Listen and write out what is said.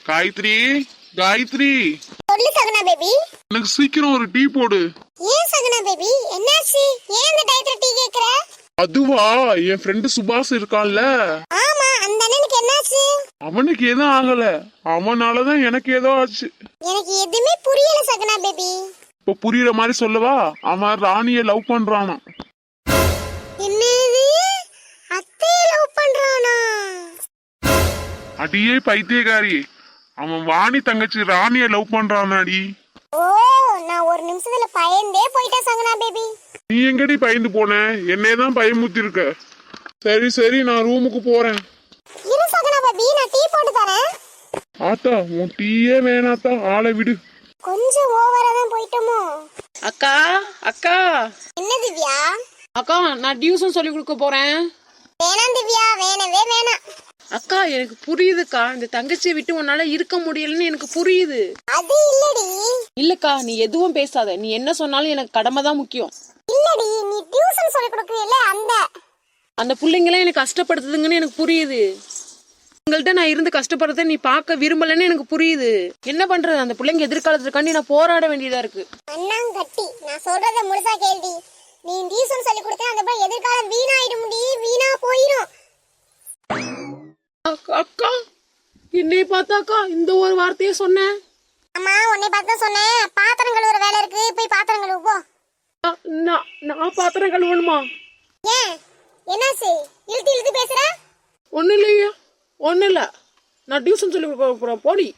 காயத்ரி, காயத்ரி, சொல்லு சகுனா பேபி. எனக்கு சீக்கிரம் ஒரு டீ போடு. ஏன் சகுனா பேபி, என்னாச்சு? ஏன் இந்த டயத்துல டீ கேக்குற? அதுவா, என் ஃப்ரெண்டு சுபாஷ் இருக்கான்ல, ஆமா, அந்த அண்ணனுக்கு என்னாச்சு? அவனுக்கு எதுவும் ஆகல, அவனாலதான் எனக்கு ஏதோ ஆச்சு. எனக்கு எதுவுமே புரியல சகுனா பேபி. இப்ப புரியுற மாதிரி சொல்லவா? அவன் ராணிய லவ் பண்றானா. என்னது? அத்தைய லவ் பண்றானா? அடியே பைத்தியக்காரி, அவன் வாணி தங்கச்சி ராணிய லவ் பண்றானாடி. ஓ, நான் ஒரு நிமிஷத்துல பயந்தே போயிட்டேன் சகுனா பேபி. நீ எங்கடி பயந்து போன? என்னையதான் பயமுத்தி இருக்க. சரி சரி, நான் ரூமுக்கு போறேன். இரு சகுனா பேபி, நான் டீ போட்டு தரேன். ஆத்தா, உன் டீயே வேணாத்தா, ஆளை விடு. கொஞ்சம் ஓவரா தான் போயிட்டோமோ? அக்கா அக்கா. என்ன திவ்யா? அக்கா, நான் டியூஷன் சொல்லி கொடுக்க போறேன். வேணாம் திவ்யா, வேணவே வேணாம். அக்கா, எனக்கு புரியுதுக்கா, இந்த தங்கச்சியை விட்டு உன்னால இருக்க முடியலன்னு எனக்கு புரியுது. அது இல்லடி. இல்லக்கா, நீ எதுவும் பேசாத. நீ என்ன சொன்னாலும் எனக்கு கடமை தான் முக்கியம். இல்லடி, நீ டியூஷன் சொல்லி கொடுக்கறீல்ல, அந்த பிள்ளைங்களாம் எனக்கு கஷ்டப்படுத்துதுங்கன்னு எனக்கு புரியுது. உங்கள்கிட்ட நான் இருந்து கஷ்டப்படுறத நீ பார்க்க விரும்பலன்னு எனக்கு புரியுது. என்ன பண்றது, அந்த பிள்ளைங்க எதிர்காலத்துக்காண்டி நான் போராட வேண்டியதா இருக்கு. அண்ணாங்கட்டி, நான் சொல்றத முழுசா கேள்வி. நீ டியூஷன் சொல்லி கொடுத்தா அந்த பிள்ளை எதிர்காலம் வீணாயிடும், வீணா போயிடும். அக்கா, என்னை பார்த்தாக்கா இந்த ஒரு வார்த்தையை சொன்னேன். அம்மா, உன்னை பார்த்து சொன்னேன். பாத்திரம் கழுவுற வேலை இருக்கு, போய் பாத்திரம் கழுவு போ. நான் பாத்திரம் கழுவணுமா? ஏன், என்னாச்சு? இழுத்து இழுத்து பேசுற? ஒன்னும் இல்லையா, ஒன்னும் இல்ல. நான் டியூஷன் சொல்லி கொடுக்க போறேன், போடி.